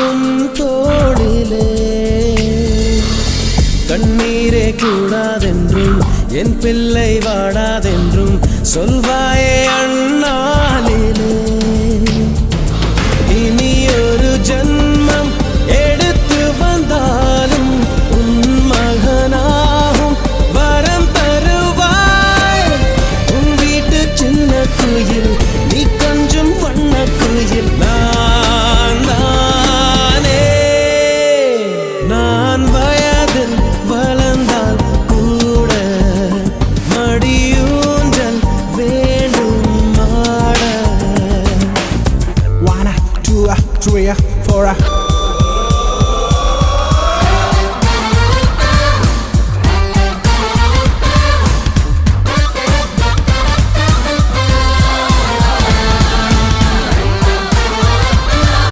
உன் தோளிலே கண்ணீரே கூடாதென்றும் என் பிள்ளை வாடாதென்றும் சொல்வாயே அண்ணாளிலே இனி ஒரு ஜன்மம் எடுத்து வந்தாலும் உன் மகனாகும் வரம் தருவாய் உன் வீட்டு சின்ன குயில் நீ கொஞ்சம் வண்ண குயில் நான் தானே நான் வயதில் வளர்ந்தால் கூட மடியூஞ்சல் வேண்டும் ஆட 1 2 3 4